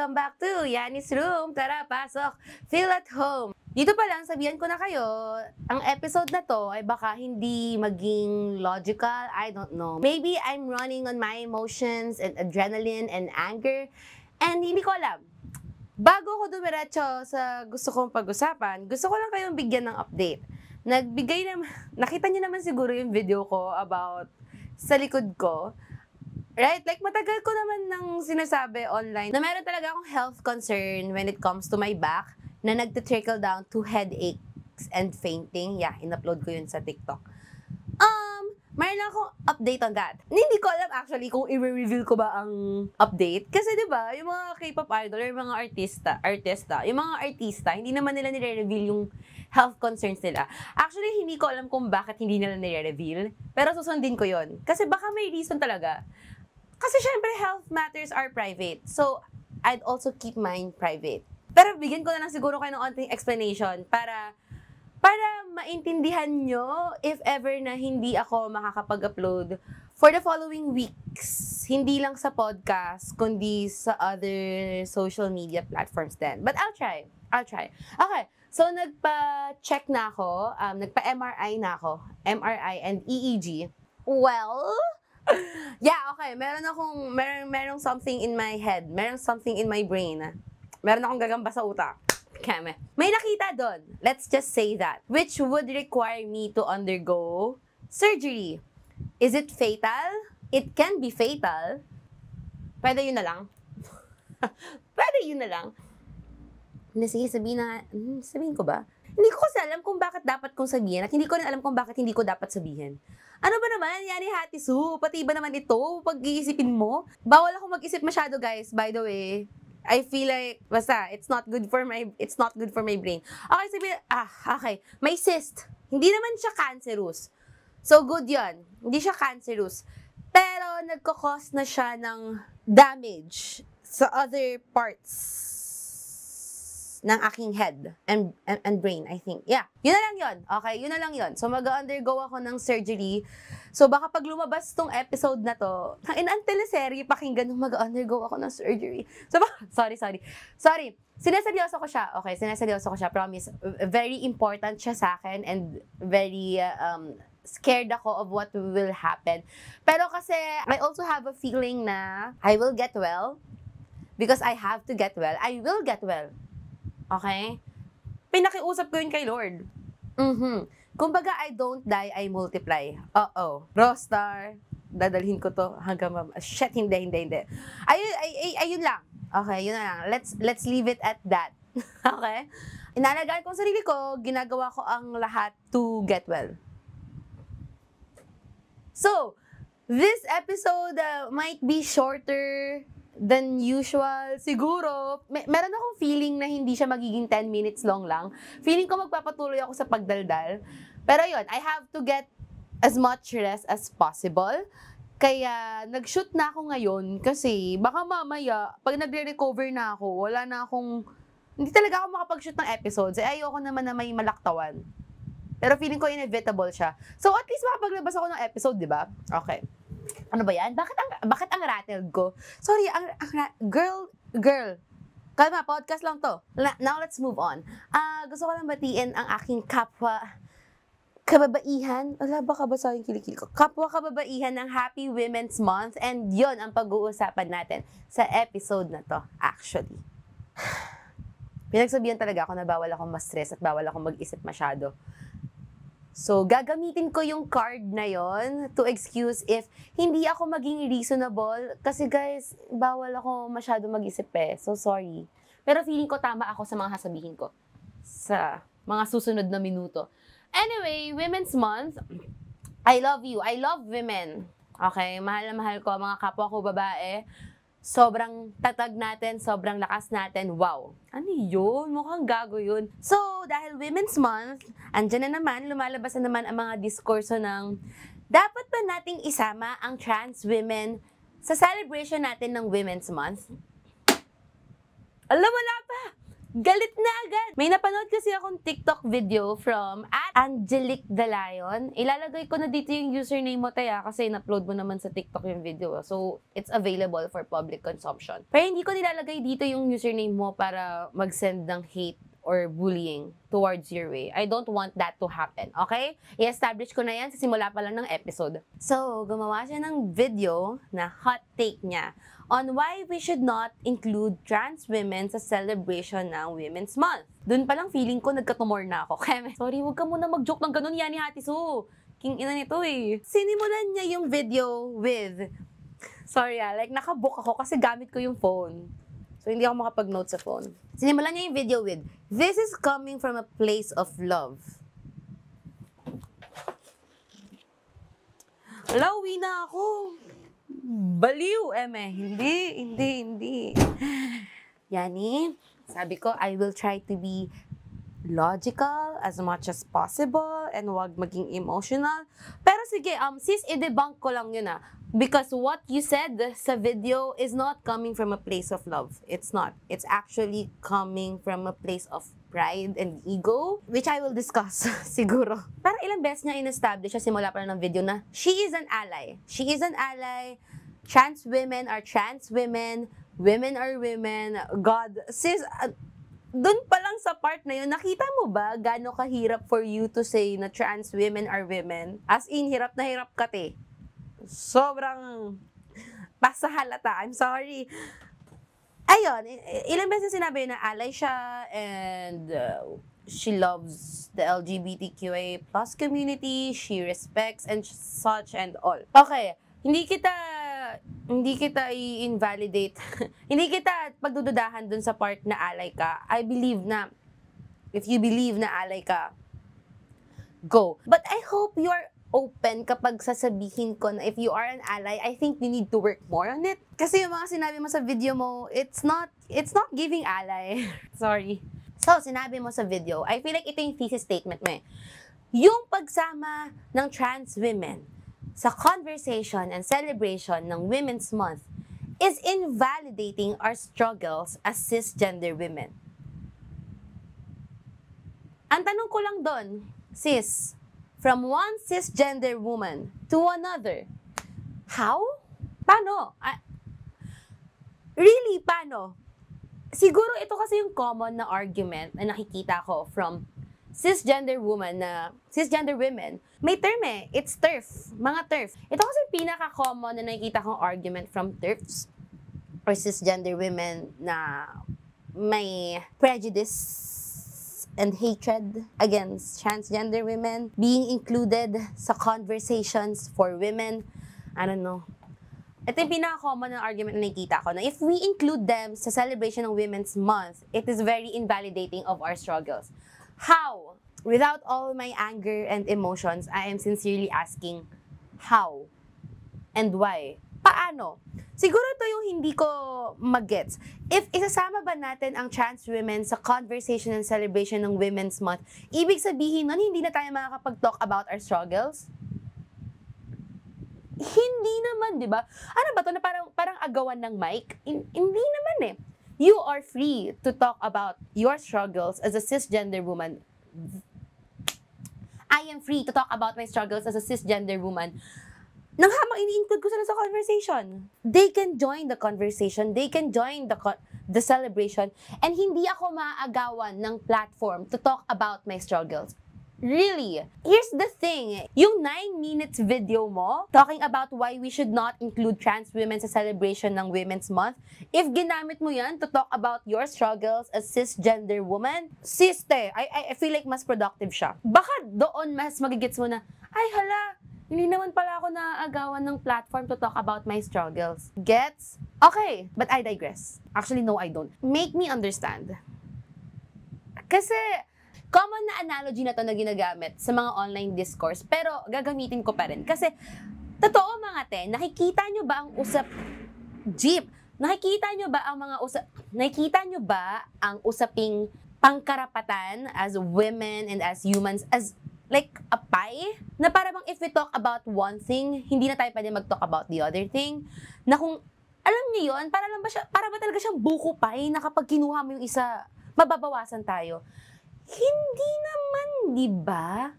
Welcome back to Yanni's Room. Tara, pasok. Feel at home. Dito pa lang, sabihan ko na kayo, ang episode na to ay baka hindi maging logical. I don't know. Maybe I'm running on my emotions and adrenaline and anger. And hindi ko alam. Bago ko dumiretso sa gusto kong pag-usapan, gusto ko lang kayong bigyan ng update. Nakita niyo naman siguro yung video ko about sa likod ko. Right? Like, matagal ko naman nang sinasabi online na meron talaga akong health concern when it comes to my back na nagtitrickle down to headaches and fainting. Yeah, in-upload ko yun sa TikTok. Mayroon akong update on that. Hindi ko alam actually kung i-reveal ko ba ang update. Kasi diba, yung mga K-pop idol or yung mga yung mga artista, hindi naman nila nire-reveal yung health concerns nila. Actually, hindi ko alam kung bakit hindi nila nire-reveal. Pero susundin ko yon. Kasi baka may reason talaga. Kasi syempre, health matters are private. So, I'd also keep mine private. Pero bigyan ko na lang siguro kayo ng onting explanation para maintindihan nyo if ever na hindi ako makakapag-upload for the following weeks. Hindi lang sa podcast, kundi sa other social media platforms din. But I'll try. Okay, so nagpa-check na ako, nagpa-MRI na ako. MRI and EEG. Well, yeah, okay. Merong something in my head. Merong something in my brain. Meron akong gagamba sa utak. Keme. May nakita doon. Let's just say that. Which would require me to undergo surgery. Is it fatal? It can be fatal. Pwede yun na lang. Sige, sabihin ko ba? Hindi ko kasi alam kung bakit dapat kong sabihin at hindi ko rin alam kung bakit hindi ko dapat sabihin. Ano ba naman? Yani Hatisu, pati ba naman ito? Pag-iisipin mo? Bawal ako mag-isip masyado, guys, by the way. I feel like, basta, it's not good for my brain. Okay, okay. May cyst. Hindi naman siya cancerous. So, good yon. Hindi siya cancerous. Pero, nagkakos na siya ng damage sa other parts ng aking head and brain, I think. Yeah, yun na lang yun. Okay, yun na lang yun. So, mag-undergo ako ng surgery. So, baka pag lumabas tong episode na to, ang teleserye, pakinggan nung mag-undergo ako ng surgery. So, sorry. Sineseryoso ko siya. Okay, sineseryoso ko siya. Promise. Very important siya sa akin and very scared ako of what will happen. Pero kasi, I also have a feeling na I will get well. Because I have to get well. I will get well. Okay? Pinakiusap ko yun kay Lord. Kumbaga, I don't die, I multiply. Rostar, dadalhin ko to hanggang shit, hindi. Ayun lang. Okay, yun na lang. Let's leave it at that. Okay? Inalagaan ko ang sarili ko, ginagawa ko ang lahat to get well. So, this episode might be shorter than usual. Siguro, meron akong feeling na hindi siya magiging 10 minutes long lang. Feeling ko magpapatuloy ako sa pagdaldal. Pero yun, I have to get as much rest as possible. Kaya, nag-shoot na ako ngayon kasi baka mamaya, pag nagre-recover na ako, hindi talaga ako makapag-shoot ng episodes. Ayoko naman na may malaktawan. Pero feeling ko inevitable siya. So, at least makapaglabas ako ng episode, di ba? Okay. Ano ba yan? Bakit ang rattled ko? Sorry, girl. Kalma, podcast lang to. Now, let's move on. Gusto ko lang batiin ang aking kababaihan. Wala ba kabasahin kilikili ko? Kapwa kababaihan ng Happy Women's Month. And yon ang pag-uusapan natin sa episode na to, actually. Pinagsabihan talaga ako na bawal akong ma-stress at bawal akong mag-isip masyado. So, gagamitin ko yung card na yon to excuse if hindi ako maging reasonable. Kasi guys, bawal ako masyado mag-isip eh. So, sorry. Pero feeling ko tama ako sa mga sasabihin ko sa mga susunod na minuto. Anyway, Women's Month. I love you. I love women. Okay? Mahal na mahal ko mga kapwa ko babae. Sobrang tatag natin, sobrang lakas natin. Wow! Ano yun? Mukhang gago yun. So, dahil Women's Month, andyan na naman, lumalabas na naman ang mga diskurso ng dapat ba nating isama ang trans women sa celebration natin ng Women's Month? Alam, wala pa! Galit na agad! May napanood kasi akong TikTok video from @Angelique the Lion. Ilalagay ko na dito yung username mo, Taya, kasi in-upload mo naman sa TikTok yung video. So, it's available for public consumption. Pero hindi ko nilalagay dito yung username mo para mag-send ng hate or bullying towards your way. I don't want that to happen, okay? I-establish ko na yan sa simula pa lang ng episode. So, gumawa siya ng video na hot take niya on why we should not include trans women sa celebration ng Women's Month. Doon pa lang feeling ko nagkatumor na ako. Kaya, sorry, huwag ka muna mag-joke ng ganun yan ni Hati Su. King ina nito eh. Sinimulan niya yung video with, sorry like nakabook ako kasi gamit ko yung phone. So, hindi ako makapag-note sa phone. Sinimulan niya yung video with, "This is coming from a place of love." Wala, uwi na ako. Baliw, eme. Hindi. Yani, sabi ko, I will try to be logical as much as possible and wag maging emotional. Pero sige, sis, i-debunk ko lang yun Because what you said sa video is not coming from a place of love. It's not. It's actually coming from a place of pride and ego, which I will discuss siguro. Parang ilang beses niya in-establish siya simula pa ng video na she is an ally. She is an ally. Trans women are trans women. Women are women. God, sis, dun pa lang sa part na yun, nakita mo ba gaano kahirap for you to say na trans women are women? As in, hirap na hirap ka, te. Sobrang pasahalata. I'm sorry. Ayun, ilang beses sinabi na ally siya and she loves the LGBTQA plus community, she respects and such and all. Okay, hindi kita i-invalidate. Hindi kita pagdududahan dun sa part na ally ka. I believe na if you believe na ally ka, go. But I hope you are open kapag sasabihin ko na if you are an ally, I think you need to work more on it. Kasi yung mga sinabi mo sa video mo, it's not giving ally. Sorry. So, sinabi mo sa video, I feel like ito yung thesis statement mo eh. Yung pagsama ng trans women sa conversation and celebration ng Women's Month is invalidating our struggles as cisgender women. Ang tanong ko lang doon, sis, from one cisgender woman to another. How? Paano? Really, paano? Siguro ito kasi yung common na argument na nakikita ko from cisgender women. May term eh. It's TERF. Mga TERF. Ito kasi pinaka-common na nakikita kong argument from TERFs or cisgender women na may prejudice and hatred against transgender women being included sa conversations for women. I don't know. Ito yung pinaka-common na argument na nakikita ko na if we include them sa celebration ng Women's Month, it is very invalidating of our struggles. How? Without all my anger and emotions, I am sincerely asking, how? And why? Paano? Siguro ito yung hindi ko mag-gets. If isasama ba natin ang trans women sa conversation and celebration ng Women's Month, ibig sabihin nun, hindi na tayo makakapag-talk about our struggles? Hindi naman, di ba? Ano ba to na parang agawan ng mic? Hindi naman eh. You are free to talk about your struggles as a cisgender woman. I am free to talk about my struggles as a cisgender woman. Nang habang ini-include ko sila sa conversation. They can join the conversation. They can join the celebration. And hindi ako maaagawan ng platform to talk about my struggles. Really. Here's the thing. Yung 9 minutes video mo, talking about why we should not include trans women sa celebration ng Women's Month, if ginamit mo yan to talk about your struggles as cisgender woman, sister, I feel like mas productive siya. Baka doon mas magigets mo na, ay hala, hindi naman pala ako naaagawan ng platform to talk about my struggles. Gets? Okay, but I digress. Actually, no, I don't. Make me understand. Kasi, common na analogy na to na ginagamit sa mga online discourse, pero gagamitin ko pa rin. Kasi, totoo mga te, nakikita nyo ba ang jeep? Nakikita nyo ba ang usaping pangkarapatan as women and as humans, as like a pie? Na para bang if we talk about one thing, hindi na tayo pwede mag-talk about the other thing? Na kung, alam niyo yun, para ba talaga siyang buko pie na kapag kinuha mo yung isa, mababawasan tayo. Hindi naman, di ba?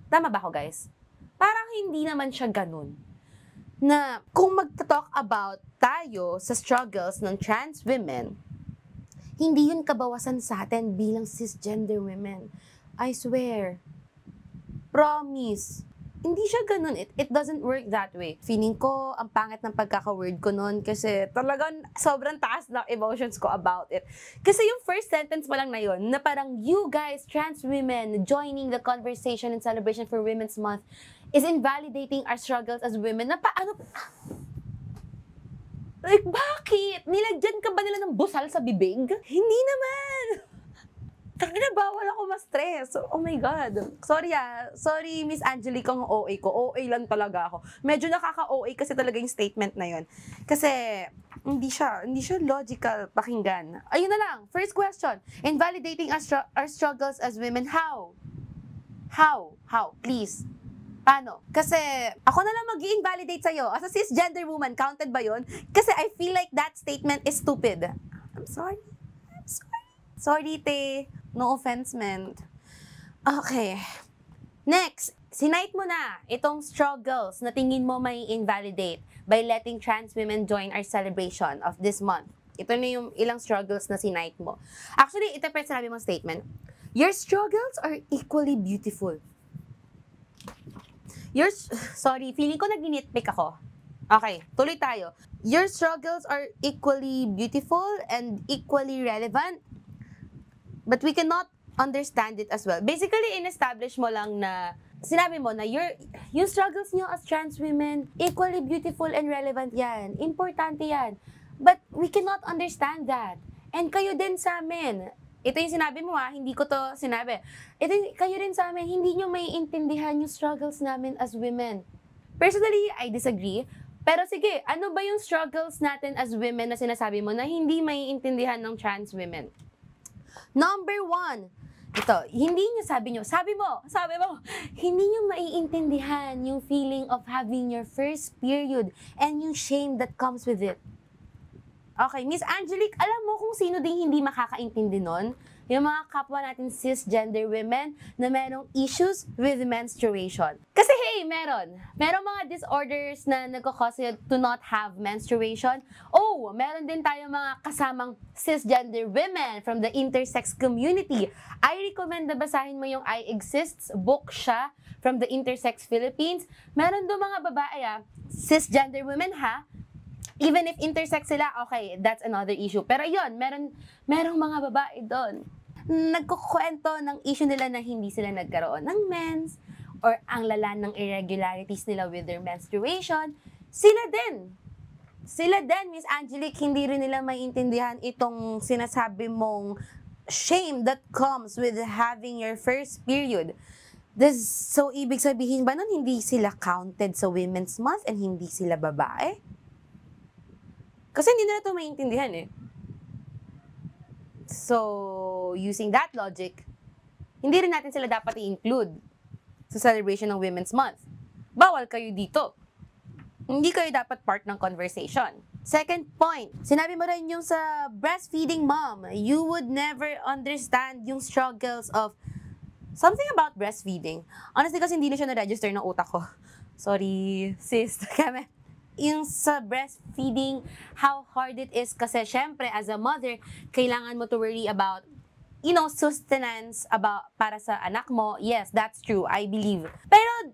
Tama ba ako, guys? Parang hindi naman siya ganun. Na kung magta-talk about tayo sa struggles ng trans women, hindi yun kabawasan sa atin bilang cisgender women. I swear. Promise. Hindi siya ganun. It doesn't work that way. Feeling ko, ang pangit ng pagkaka-word ko nun kasi talagang sobrang taas ng emotions ko about it. Kasi yung first sentence pa lang na yun, na parang, you guys, trans women, joining the conversation and celebration for Women's Month is invalidating our struggles as women. Na paano? Like, bakit? Nilagyan ka ba nila ng busal sa bibig? Hindi naman! Tangina, bawal ako ma-stress. Oh my God. Sorry Sorry, Miss Angelique, ang OA ko. OA lang talaga ako. Medyo nakaka-OA kasi talaga yung statement na yun. Kasi, hindi siya logical pakinggan. Ayun na lang. First question. Invalidating our struggles as women, how? How? Please. Paano? Kasi, ako na lang mag-i-invalidate sa'yo. As a cisgender woman, counted ba yun? Kasi I feel like that statement is stupid. I'm sorry. Sorry, te. No offense meant. Okay. Next, sinight mo na itong struggles na tingin mo may invalidate by letting trans women join our celebration of this month. Ito na yung ilang struggles na sinight mo. Actually, ito pa yung sinabi mong statement. Your struggles are equally beautiful. Sorry, feeling ko nag-nitpick ako. Okay, tuloy tayo. Your struggles are equally beautiful and equally relevant, but we cannot understand it as well. Basically, in-establish mo lang na, sinabi mo na yung struggles nyo as trans women, equally beautiful and relevant yan. Importante yan. But we cannot understand that. And kayo din sa amin. Ito yung sinabi mo hindi ko to sinabi. Kayo rin sa amin, hindi nyo maiintindihan yung struggles namin as women. Personally, I disagree. Pero sige, ano ba yung struggles natin as women na sinasabi mo na hindi maiintindihan ng trans women? Number 1, ito, sabi mo, hindi nyo maiintindihan yung feeling of having your first period and yung shame that comes with it. Okay, Miss Angelique, alam mo kung sino din hindi makakaintindi nun? Yung mga kapwa natin cisgender women na merong issues with menstruation. Kasi hey, merong mga disorders na nagkakause to not have menstruation. Oh, meron din tayo mga kasamang cisgender women from the intersex community. I recommend na basahin mo yung I Exists book siya from the Intersex Philippines. Meron doon mga babae cisgender women even if intersex sila, okay, that's another issue. Pero yun, merong mga babae doon nagkukwento ng issue nila na hindi sila nagkaroon ng mens or ang lala ng irregularities nila with their menstruation. Sila din, Miss Angelique, hindi rin nila maiintindihan itong sinasabi mong shame that comes with having your first period. So, ibig sabihin ba nun, hindi sila counted sa Women's Month and hindi sila babae? Kasi hindi nila ito maiintindihan So, using that logic, hindi rin natin sila dapat i-include sa celebration ng Women's Month. Bawal kayo dito. Hindi kayo dapat part ng conversation. Second point, sinabi mo rin yung sa breastfeeding mom, you would never understand yung struggles of something about breastfeeding. Honestly, kasi hindi na siya na-register ng utak ko. Sorry, sis. Yung sa breastfeeding, how hard it is kasi syempre as a mother, kailangan mo to worry about sustenance para sa anak mo. Yes, that's true. I believe. Pero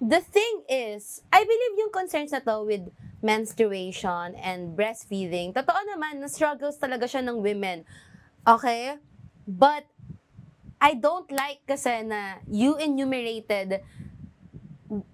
the thing is, I believe yung concerns na to with menstruation and breastfeeding, totoo naman na struggles talaga siya ng women. Okay? But I don't like kasi na you enumerated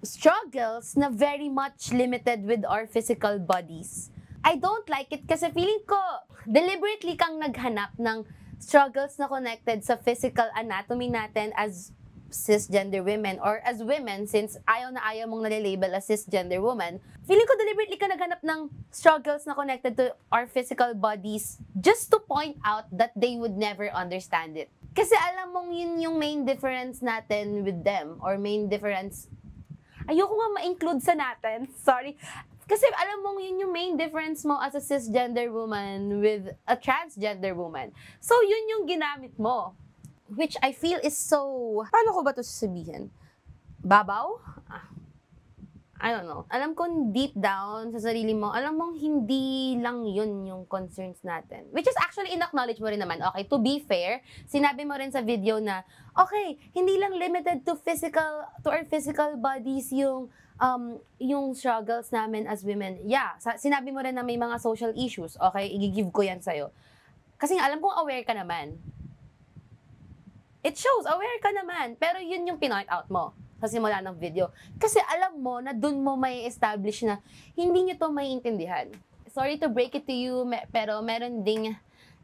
struggles na very much limited with our physical bodies. I don't like it kasi feeling ko deliberately kang naghanap ng struggles na connected sa physical anatomy natin as cisgender women or as women since ayaw mong nalilabel as cisgender woman. Feeling ko deliberately ka naghanap ng struggles na connected to our physical bodies just to point out that they would never understand it. Kasi alam mong yun yung main difference natin with them or main difference. Ayoko nga ma-include sa natin. Sorry. Kasi alam mo, yun yung main difference mo as a cisgender woman with a transgender woman. So, yun yung ginamit mo. Which I feel is so, paano ko ba ito sasabihin? Babaw? I don't know. Alam ko deep down sa sarili mo, alam mong hindi lang yun yung concerns natin. Which is actually in-acknowledge mo rin naman. Okay, to be fair, sinabi mo rin sa video na, okay, hindi lang limited to our physical bodies yung struggles namin as women. Yeah, sinabi mo rin na may mga social issues. Okay, i-give ko yan sa'yo. Kasi alam kong aware ka naman. It shows, aware ka naman. Pero yun yung pinoint out mo sa simula ng video. Kasi alam mo na dun mo may establish na hindi nyo to maiintindihan. Sorry to break it to you, pero meron ding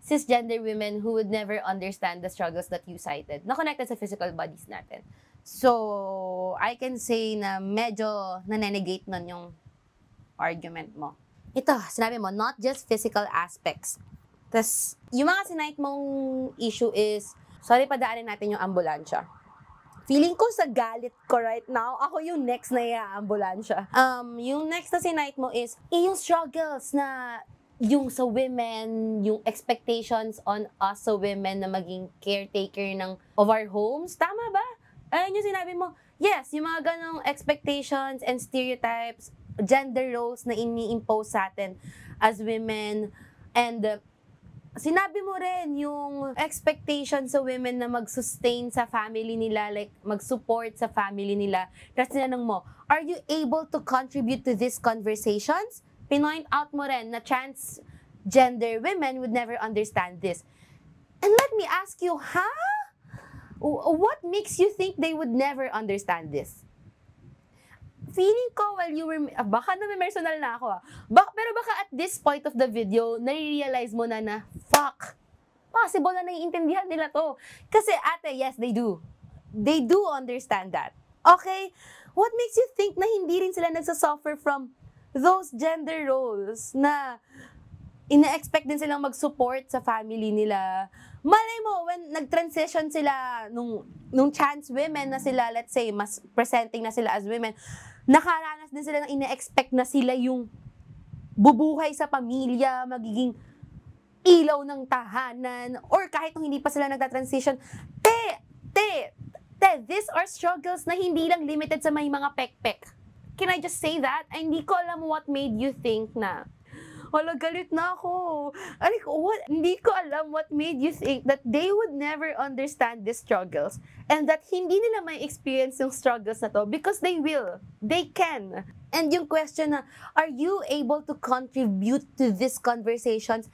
cisgender women who would never understand the struggles that you cited na connected sa physical bodies natin. So, I can say na medyo nanenegate nun yung argument mo. Ito, sinabi mo, not just physical aspects. Tapos, yung mga sinight mong issue is, sorry, padaanin natin yung ambulansya. Feeling ko sa galit ko right now, ako yung next na i-ambulansya. Yung next na sinight mo is, yung struggles na yung sa women, yung expectations on us sa women na maging caretaker of our homes. Tama ba? Ayun yung sinabi mo. Yes, yung mga ganong expectations and stereotypes, gender roles na ini-impose sa atin as women. And sinabi mo rin yung expectation sa women na mag-sustain sa family nila, like mag-support sa family nila. Tapos tinanong mo, are you able to contribute to these conversations? Pinoint out mo rin na transgender women would never understand this. And let me ask you, what makes you think they would never understand this? Feeling ko while you were, baka na-personal na ako pero baka at this point of the video, nare-realize mo na fuck, possible na naiintindihan nila to. Kasi ate, yes, they do. They do understand that. Okay? What makes you think na hindi rin sila nagsasuffer from those gender roles na ina-expect din silang mag-support sa family nila? Malay mo, when nag-transition sila nung trans women na sila, let's say, mas presenting na sila as women, nakaranas din sila ng ina-expect na sila yung bubuhay sa pamilya, magiging ilaw ng tahanan, or kahit nung hindi pa sila nagta-transition, these are struggles na hindi lang limited sa may mga pek-pek. Can I just say that? Ay, hindi ko alam what made you think na, wala, galit na ako. Hindi ko alam what made you think that they would never understand these struggles and that hindi nila may experience yung struggles na to because they will. They can. And yung question na, are you able to contribute to these conversations?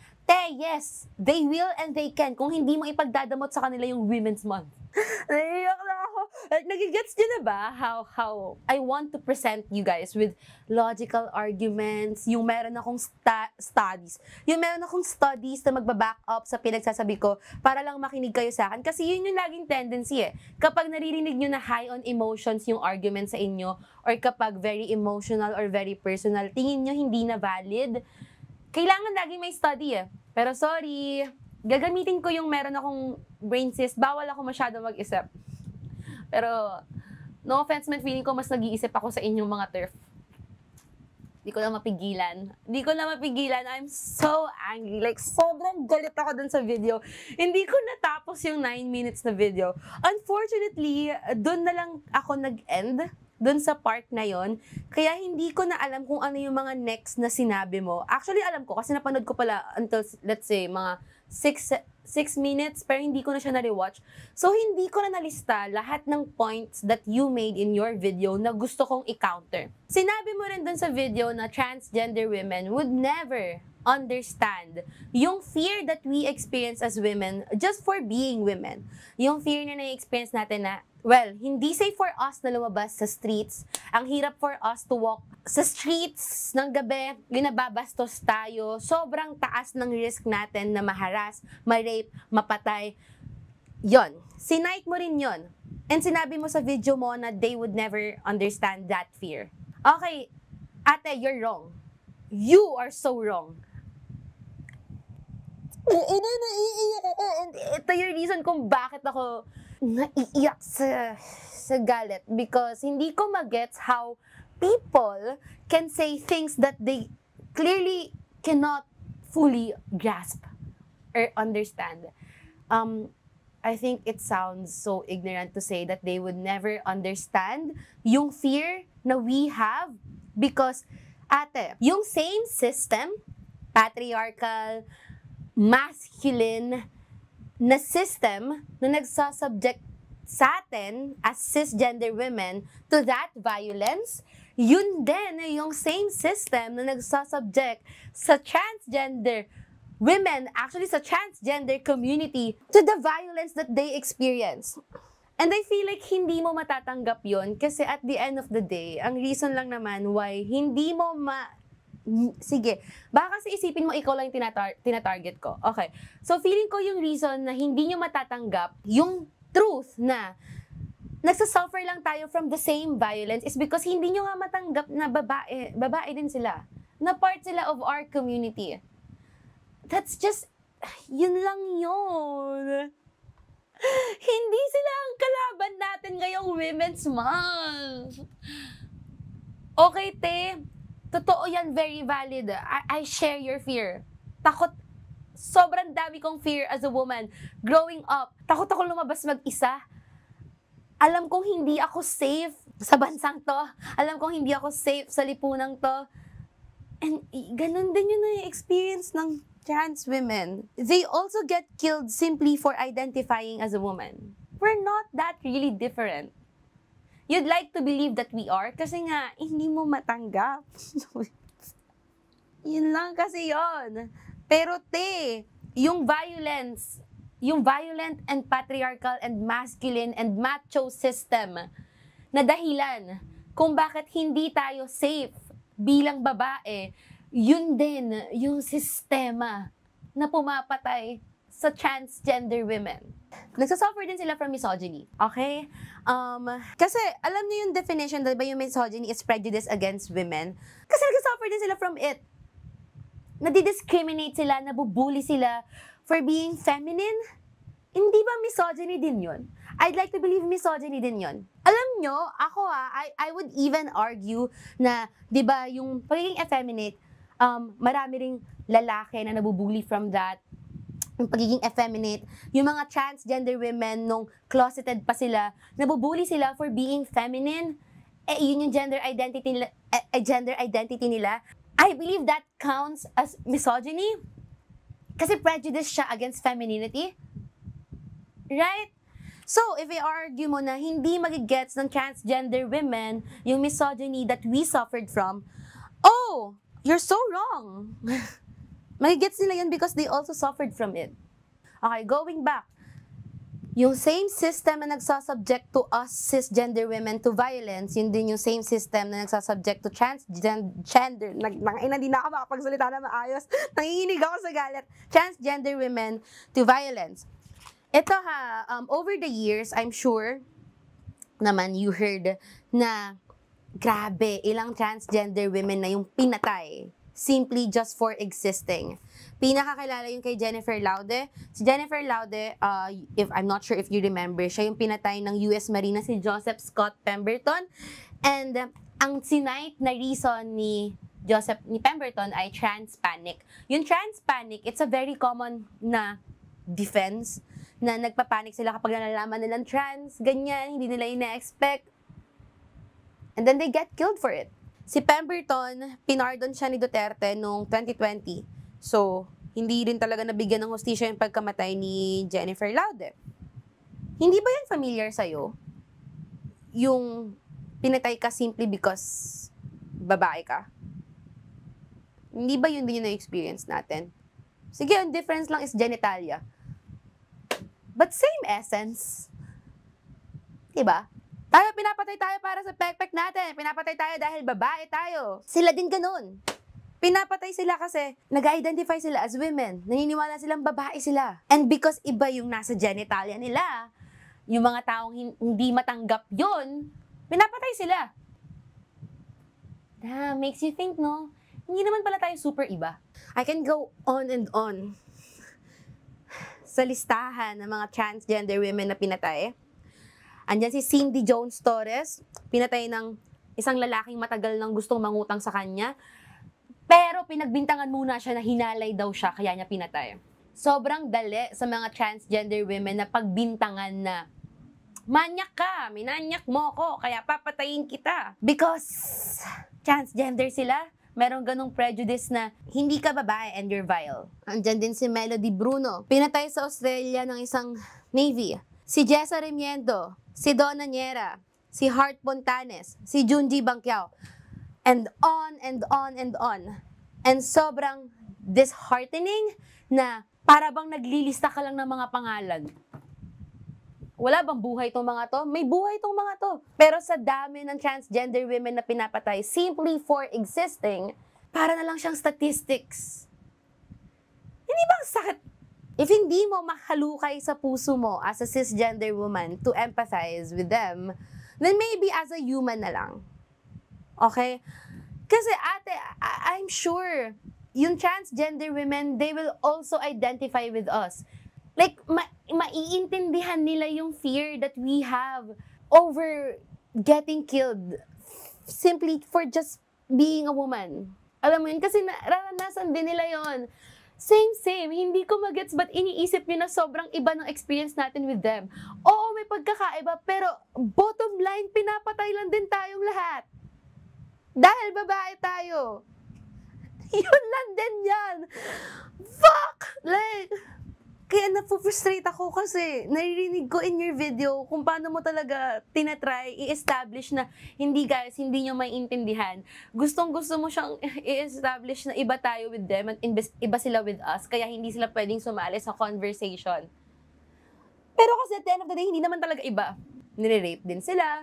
Yes, they will and they can kung hindi mo ipagdadamot sa kanila yung Women's Month. Naiiyak na ako. Nagigets nyo na ba how I want to present you guys with logical arguments, yung meron akong studies. Yung meron akong studies na magbaback up sa pinagsasabi ko para lang makinig kayo sa akin. Kasi yun yung laging tendency Kapag naririnig nyo na high on emotions yung argument sa inyo, or kapag very emotional or very personal, tingin nyo hindi na valid, kailangan laging may study Pero sorry, gagamitin ko yung meron akong brain cyst. Bawal ako masyado mag-isip. Pero, no offense man, feeling ko mas nag-iisip ako sa inyong mga turf. Hindi ko na mapigilan. I'm so angry. Like, sobrang galit ako dun sa video. Hindi ko natapos yung 9 minutes na video. Unfortunately, dun na lang ako nag-end. Dun sa part na yon. Kaya hindi ko na alam kung ano yung mga next na sinabi mo. Actually, alam ko kasi napanood ko pala until, let's say, mga 6 minutes, pero hindi ko na siya na-rewatch. So, hindi ko na nalista lahat ng points that you made in your video na gusto kong i-counter. Sinabi mo rin dun sa video na transgender women would never understand yung fear that we experience as women just for being women. Yung fear na na-experience natin na, well, hindi safe for us na lumabas sa streets. Ang hirap for us to walk sa streets ng gabi, ginababastos tayo. Sobrang taas ng risk natin na maharas, ma-rape, mapatay. Yon. Sinight mo rin yon. And sinabi mo sa video mo na they would never understand that fear. Okay, ate, you're wrong. You are so wrong. And ito yung reason kung bakit ako naiiyak sa galit. Because hindi ko magets how people can say things that they clearly cannot fully grasp or understand. I think it sounds so ignorant to say that they would never understand yung fear na we have because, ate, yung same system, patriarchal, masculine na system na nagsasubject sa atin as cisgender women to that violence, yun din yung same system na nagsasubject sa transgender women, actually sa transgender community, to the violence that they experience. And I feel like hindi mo matatanggap yon kasi at the end of the day, ang reason lang naman why hindi mo sige, baka kasi isipin mo ikaw lang yung tinatarget ko. Okay. So feeling ko yung reason na hindi nyo matatanggap yung truth na nagsasuffer lang tayo from the same violence is because hindi nyo nga matanggap na babae din sila. Na part sila of our community. That's just, yun lang yun. Hindi sila ang kalaban natin ngayong Women's Month. Okay, te. Totoo yan, very valid. I share your fear. Takot, sobrang dami kong fear as a woman. Growing up, takot ako lumabas mag-isa. Alam kong hindi ako safe sa bansang to. Alam kong hindi ako safe sa lipunang to. And ganun din yun yung experience ng trans women. They also get killed simply for identifying as a woman. We're not that really different. You'd like to believe that we are kasi nga, hindi mo matanggap. Yun lang kasi yon. Pero te, yung violent and patriarchal and masculine and macho system na dahilan kung bakit hindi tayo safe bilang babae, yun din yung sistema na pumapatay sa transgender women. Nagsasuffer din sila from misogyny, okay? Kasi alam niyo yung definition, diba yung misogyny is prejudice against women? Kasi nagsasuffer din sila from it. Nadidiscriminate sila, nabubuli sila for being feminine. Hindi ba misogyny din yun? I'd like to believe misogyny din yun. Alam nyo, ako I would even argue na, di ba, yung pagiging effeminate, marami ring lalaki na nabubuli from that. Yung pagiging effeminate, yung mga transgender women nung closeted pa sila, nabubuli sila for being feminine. Yun yung gender identity nila. I believe that counts as misogyny. Kasi prejudice siya against femininity. Right? So, if i-argue mo na hindi magigets ng transgender women yung misogyny that we suffered from, oh, you're so wrong. Magigets nila yun because they also suffered from it. Okay, going back. Yung same system na nagsasubject to us cisgender women to violence, yun din yung same system na nagsasubject to transgender, hindi na ako makapagsalita na maayos, nanginginig ako sa galit, transgender women to violence. Ito over the years, I'm sure naman you heard na grabe, ilang transgender women na yung pinatay simply just for existing. Pinakakilala yung kay Jennifer Laude. Si Jennifer Laude, I'm not sure if you remember, siya yung pinatay ng US Marine si Joseph Scott Pemberton. And ang sinight na reason ni Pemberton ay trans panic. Yung trans panic, it's a very common na defense na nagpapanik sila kapag nalalaman nilang trans, ganyan, hindi nila ina-expect. And then they get killed for it. Si Pemberton, pinardon siya ni Duterte noong 2020. So, hindi rin talaga nabigyan ng hustisya yung pagkamatay ni Jennifer Laude. Hindi ba yan familiar sa'yo? Yung pinatay ka simply because babae ka? Hindi ba yun din yung na-experience natin? Sige, ang difference lang is genitalia. But same essence. Diba? Tayo, pinapatay tayo para sa pek-pek natin. Pinapatay tayo dahil babae tayo. Sila din ganun. Pinapatay sila kasi nag-identify sila as women. Naniniwala silang babae sila. And because iba yung nasa genitalia nila, yung mga taong hindi matanggap yun, pinapatay sila. Makes you think, no? Hindi naman pala tayo super iba. I can go on and on sa listahan ng mga transgender women na pinatay. Andyan si Cindy Jones Torres, pinatay ng isang lalaking matagal nang gustong mangutang sa kanya, pero pinagbintangan muna siya na hinalay daw siya, kaya niya pinatay. Sobrang dali sa mga transgender women na pagbintangan na, manyak ka, minanyak mo ko, kaya papatayin kita. Because transgender sila, merong ganong prejudice na hindi ka babae and you're vile. Andyan din si Melody Bruno, pinatay sa Australia ng isang Navy. Si Jessa Remiendo, si Donna Niera, si Heart Pontanes, si Junji Bangkiao, and on and on and on. And sobrang disheartening na para bang naglilista ka lang ng mga pangalan. Wala bang buhay tong mga to? May buhay tong mga to. Pero sa dami ng transgender women na pinapatay simply for existing, para na lang siyang statistics. Hindi bang sakit? If hindi mo mahalukay sa puso mo as a cisgender woman to empathize with them, then maybe as a human na lang. Okay? Kasi ate, I'm sure, yung transgender women, they will also identify with us. Like, maiintindihan nila yung fear that we have over getting killed simply for just being a woman. Alam mo yun? Kasi naranasan din nila yon. Same. Hindi ko magets ba't iniisip nyo na sobrang iba ng experience natin with them. Oo, may pagkakaiba, pero bottom line, pinapatay lang din tayong lahat. Dahil babae tayo. Yun lang din yan. Fuck! Like, kaya napufrustrate ako kasi naririnig ko in your video kung paano mo talaga tinatry i-establish na hindi guys, hindi nyo maintindihan. Gustong-gusto mo siyang i-establish na iba tayo with them at iba sila with us, kaya hindi sila pwedeng sumali sa conversation. Pero kasi at the end of the day, hindi naman talaga iba. Nire-rape din sila,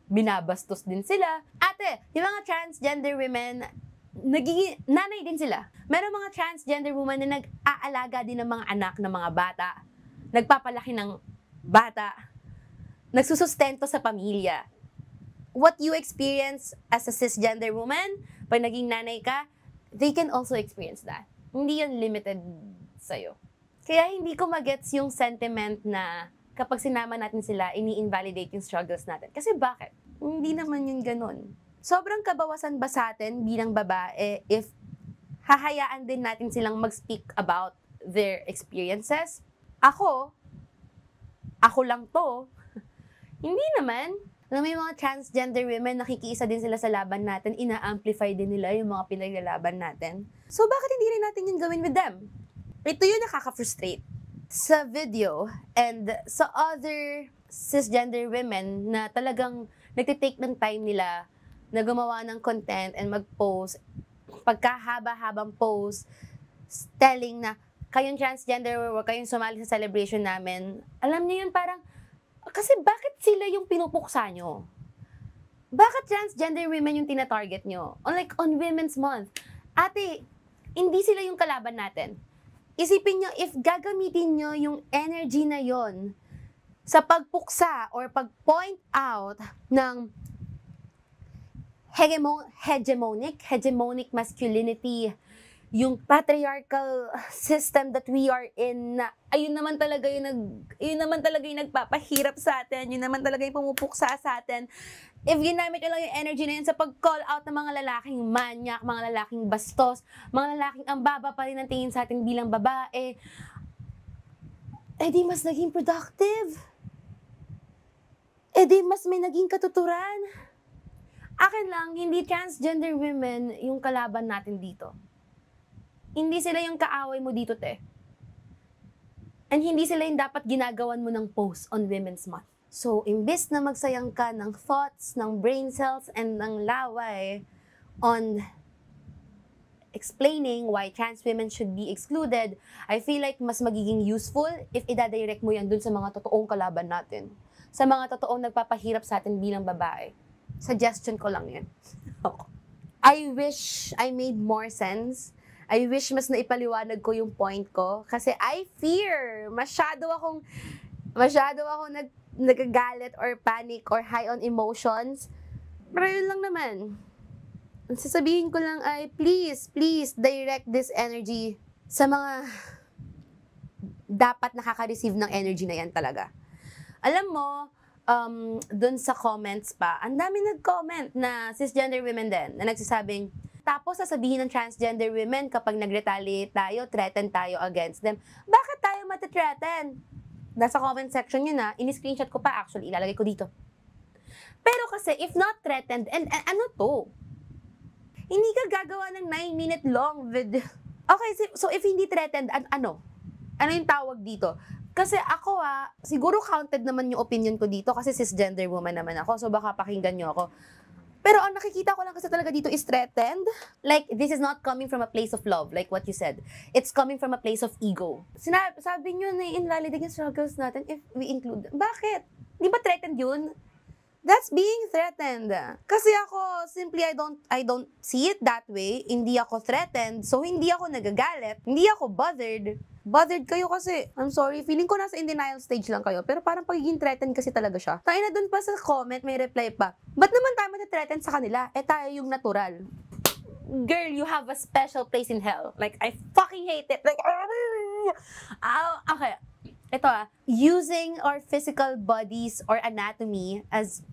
binabastos din sila. Ate, yung mga transgender women, nagiging nanay din sila. Meron mga transgender woman na nag-aalaga din ng mga anak ng mga bata, nagpapalaki ng bata, nagsusustento sa pamilya. What you experience as a cisgender woman, pag naging nanay ka, they can also experience that. Hindi yun limited sa'yo. Kaya hindi ko magets yung sentiment na kapag sinama natin sila, ini-invalidate yung struggles natin. Kasi bakit? Hindi naman yun ganun. Sobrang kabawasan ba sa atin bilang babae if hahayaan din natin silang mag-speak about their experiences? Ako lang to. Hindi naman. May mga transgender women, nakikiisa din sila sa laban natin, ina-amplify din nila yung mga pinaglalaban natin. So bakit hindi rin natin yung gawin with them? Ito yung nakaka-frustrate sa video and sa other cisgender women na talagang nagtitake ng time nila na gumawa ng content and mag-post, pagkahaba-habang post, telling na, kayong transgender, huwag kayong sumali sa celebration namin. Alam niyo yun, parang, kasi bakit sila yung pinupuksa nyo? Bakit transgender women yung tina-target nyo? Like, on Women's Month. Ate, hindi sila yung kalaban natin. Isipin nyo, if gagamitin nyo yung energy na yon sa pagpuksa or pag-point out ng hegemonic masculinity, yung patriarchal system that we are in, na ayun naman talaga yung nagpapahirap sa atin, yun naman talaga yung pumupuksa sa atin. If ginamit nyo lang yung energy na yun sa pag-call out ng mga lalaking manyak, mga lalaking bastos, mga lalaking ang baba pa rin ang tingin sa atin bilang babae, di mas naging productive. Di mas may naging katuturan. Akin lang, hindi transgender women yung kalaban natin dito. Hindi sila yung kaaway mo dito, te. And hindi sila yung dapat ginagawan mo ng post on Women's Month. So, imbes na magsayang ka ng thoughts, ng brain cells, and ng laway on explaining why trans women should be excluded, I feel like mas magiging useful if idadirect mo yan dun sa mga totoong kalaban natin. Sa mga totoong nagpapahirap sa atin bilang babae. Suggestion ko lang yan. I wish I made more sense. I wish mas naipaliwanag ko yung point ko. Kasi I fear, masyado akong nagagalit or panic or high on emotions. Pero yun lang naman. Ang sasabihin ko lang ay, please direct this energy sa mga dapat nakaka-receive ng energy na yan talaga. Alam mo, dun sa comments pa, ang dami nag-comment na cisgender women din, na nagsasabing, tapos sasabihin ng transgender women kapag nag-retaliate tayo, threaten tayo against them. Bakit tayo mati-threaten? Nasa comment section yun na, in-screenshot ko pa actually, ilalagay ko dito. Pero kasi, if not threatened, and ano to? Hindi ka gagawa ng 9-minute long video. Okay, so if hindi threatened, ano? Ano yung tawag dito? Kasi ako siguro counted naman yung opinion ko dito kasi cisgender woman naman ako, so baka pakinggan nyo ako. Pero ang nakikita ko lang kasi talaga dito is threatened. Like, this is not coming from a place of love, like what you said. It's coming from a place of ego. Sabi nyo na invalidate yung struggles natin if we include. Bakit? Di ba threatened yun? That's being threatened. Kasi ako, simply, I don't see it that way. Hindi ako threatened, so hindi ako nagagalit. Hindi ako bothered. Bothered kayo kasi, I'm sorry, feeling ko nasa in denial stage lang kayo, pero parang pagiging threatened kasi talaga siya. Tayo na dun pa sa comment, may reply pa. Ba't naman tayo mati-threaten sa kanila? Tayo yung natural. Girl, you have a special place in hell. Like, I fucking hate it. Like, okay. Ito using our physical bodies or anatomy as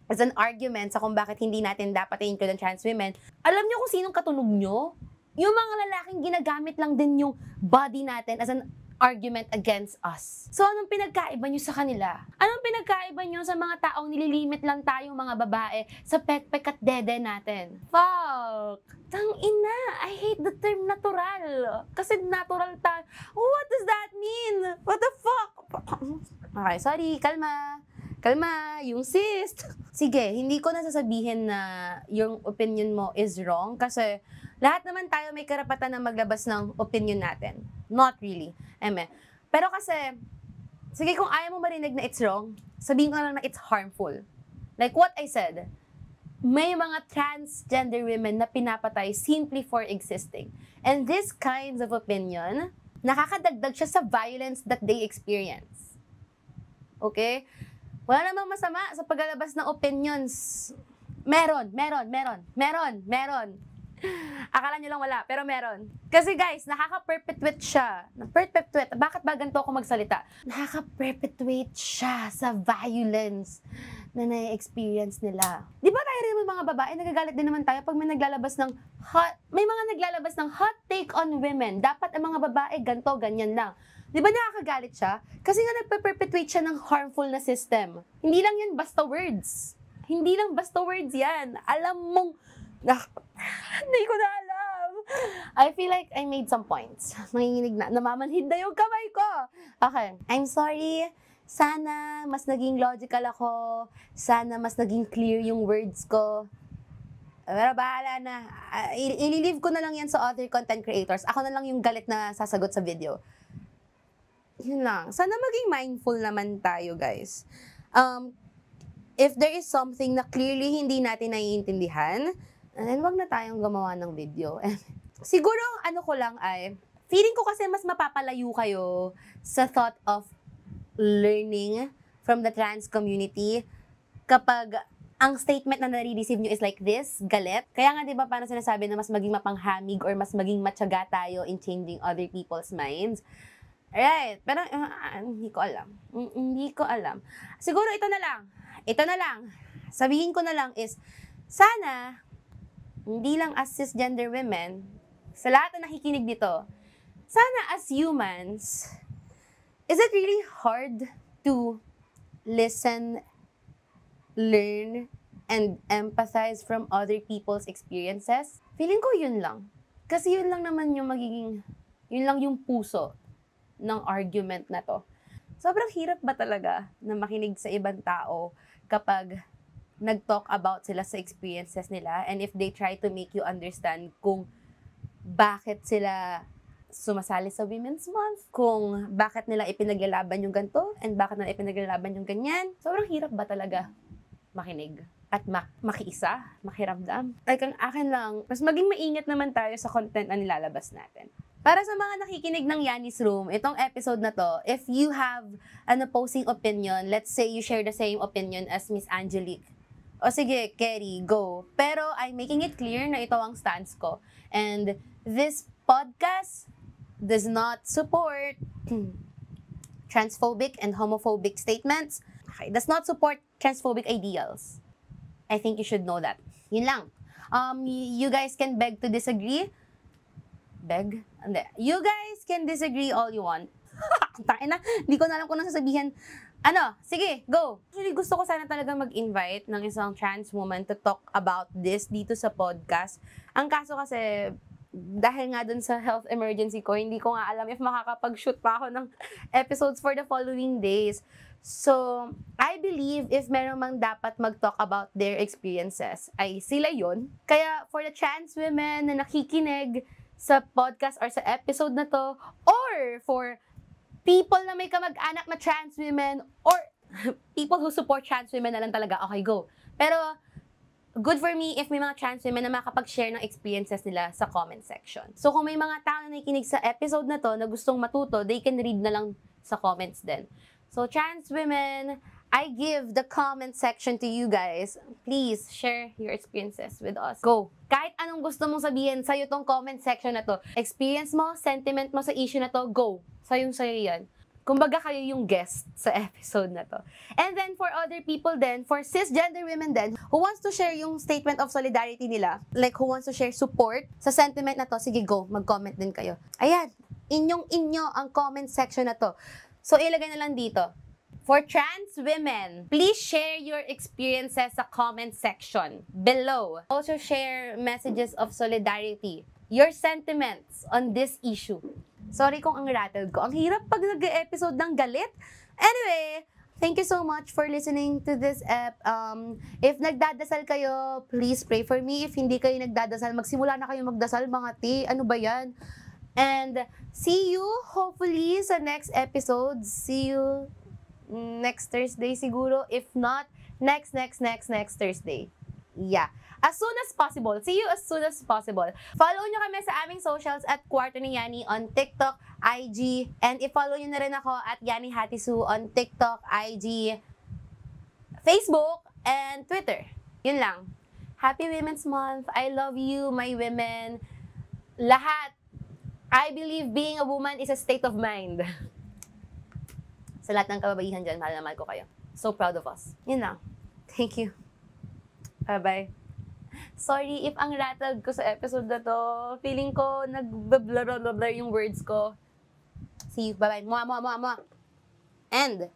an argument sa kung bakit hindi natin dapat i-include ang trans women. Alam niyo kung sinong katunog nyo? Yung mga lalaking ginagamit lang din yung body natin as an argument against us. So, anong pinagkaiba nyo sa kanila? Anong pinagkaiba nyo sa mga taong nililimit lang tayong mga babae sa pekpek at dede natin? Fuck! Tangina! I hate the term natural. Kasi natural tayo. What does that mean? What the fuck? Okay, sorry. Kalma. Kalma, yung sis. Sige, hindi ko nasasabihin na yung opinion mo is wrong kasi lahat naman tayo may karapatan na maglabas ng opinion natin. Not really. Pero kasi, sige kung ayaw mo marinig na it's wrong, sabihin ko na lang na it's harmful. Like what I said, may mga transgender women na pinapatay simply for existing. And this kinds of opinion, nakakadagdag siya sa violence that they experience. Okay? Wala namang masama sa paglalabas ng opinions. Meron. Akala nyo lang wala, pero meron. Kasi guys, nakaka-perpetuate siya. Bakit ba ganito ako magsalita? Nakaka-perpetuate siya sa violence na na-experience nila. Di ba tayo rin mga babae, nagagalit din naman tayo pag may naglalabas ng hot take on women. Dapat ang mga babae, ganto, ganyan lang. Di ba nakakagalit siya? Kasi nga nagpe-perpetuate siya ng harmful na system. Hindi lang yan basta words. Hindi lang basta words yan. Alam mong, hindi ko na alam. I feel like I made some points. Nanginginig na. Namamanhid na yung kamay ko. Okay. I'm sorry. Sana mas naging logical ako. Sana mas naging clear yung words ko. Pero bahala na. I-leave ko na lang yan sa other content creators. Ako na lang yung galit na sasagot sa video. Yun lang. Sana maging mindful naman tayo, guys. If there is something na clearly hindi natin naiintindihan, then wag na tayong gumawa ng video. Siguro, ano ko lang ay, feeling ko kasi mas mapapalayo kayo sa thought of learning from the trans community kapag ang statement na nare-receive nyo is like this, galit. Kaya nga, di ba, parang sinasabi na mas maging mapanghamig or mas maging matyaga tayo in changing other people's minds. Alright, pero hindi ko alam. Hindi ko alam. Siguro ito na lang. Sabihin ko na lang is, sana, hindi lang as cisgender women, sa lahat na nakikinig dito, sana as humans, is it really hard to listen, learn, and empathize from other people's experiences? Feeling ko yun lang. Kasi yun lang naman yung yun lang yung puso ng argument na to. Sobrang hirap ba talaga na makinig sa ibang tao kapag nag-talk about sila sa experiences nila and if they try to make you understand kung bakit sila sumasali sa Women's Month, kung bakit nila ipinaglalaban yung ganito and bakit nila ipinaglalaban yung ganyan. Sobrang hirap ba talaga makinig at makiisa, makiramdam? Like ang akin lang, mas maging maingat naman tayo sa content na nilalabas natin. Para sa mga nakikinig ng Yanni's Room, itong episode na to, if you have an opposing opinion, let's say you share the same opinion as Miss Angelique, o sige, Kerry, go. Pero I'm making it clear na ito ang stance ko. And this podcast does not support transphobic and homophobic statements. Okay, does not support transphobic ideals. I think you should know that. Yun lang. You guys can beg to disagree. Beg? Hindi. You guys can disagree all you want. Tain na, hindi ko na alam kung ano sasabihin. Ano, sige, go! Actually, gusto ko sana talaga mag-invite ng isang trans woman to talk about this dito sa podcast. Ang kaso kasi, dahil nga dun sa health emergency ko, hindi ko nga alam if makakapag-shoot pa ako ng episodes for the following days. So, I believe if meron mang dapat mag-talk about their experiences, ay sila yon. Kaya, for the trans women na nakikinig sa podcast or sa episode na to, or for people na may kamag-anak na trans women, or people who support trans women na lang talaga, okay, go. Pero, good for me if may mga trans women na makapag-share ng experiences nila sa comment section. So, kung may mga tao na nakikinig sa episode na to na gustong matuto, they can read na lang sa comments din. So, trans women, I give the comment section to you guys. Please, share your experiences with us. Go! Kahit anong gusto mong sabihin, sa'yo tong comment section na to. Experience mo, sentiment mo sa issue na to, go! Sayong-sayo yan. Kumbaga kayo yung guest sa episode na to. And then, for other people then, for cisgender women then, who wants to share yung statement of solidarity nila, like who wants to share support sa sentiment na to, sige, go, mag-comment din kayo. Ayan, inyong-inyo ang comment section na to. So, ilagay na lang dito. For trans women, please share your experiences sa comment section below. Also share messages of solidarity, your sentiments on this issue. Sorry kung ang rattled ko. Ang hirap pag nag-episode ng galit. Anyway, thank you so much for listening to this ep. If nagdadasal kayo, please pray for me. If hindi kayo nagdadasal, magsimula na kayo magdasal, mga ti. Ano ba yan? And see you, hopefully, sa next episode. See you next Thursday siguro. If not, next Thursday. Yeah. As soon as possible. See you as soon as possible. Follow nyo kami sa aming socials at Kwarto ni Yani on TikTok, IG, and i-follow nyo na rin ako at Yani Hatisu on TikTok, IG, Facebook, and Twitter. Yun lang. Happy Women's Month. I love you, my women. Lahat. I believe being a woman is a state of mind. Sa lahat ng kababaihan dyan, mahal na mahal ko kayo. So proud of us. Yun lang. Thank you. Bye-bye. Sorry if ang rattled ko sa episode na to. Feeling ko nag-blur yung words ko. See you. Bye-bye. Mwah, mwah, mwah, mwah. End.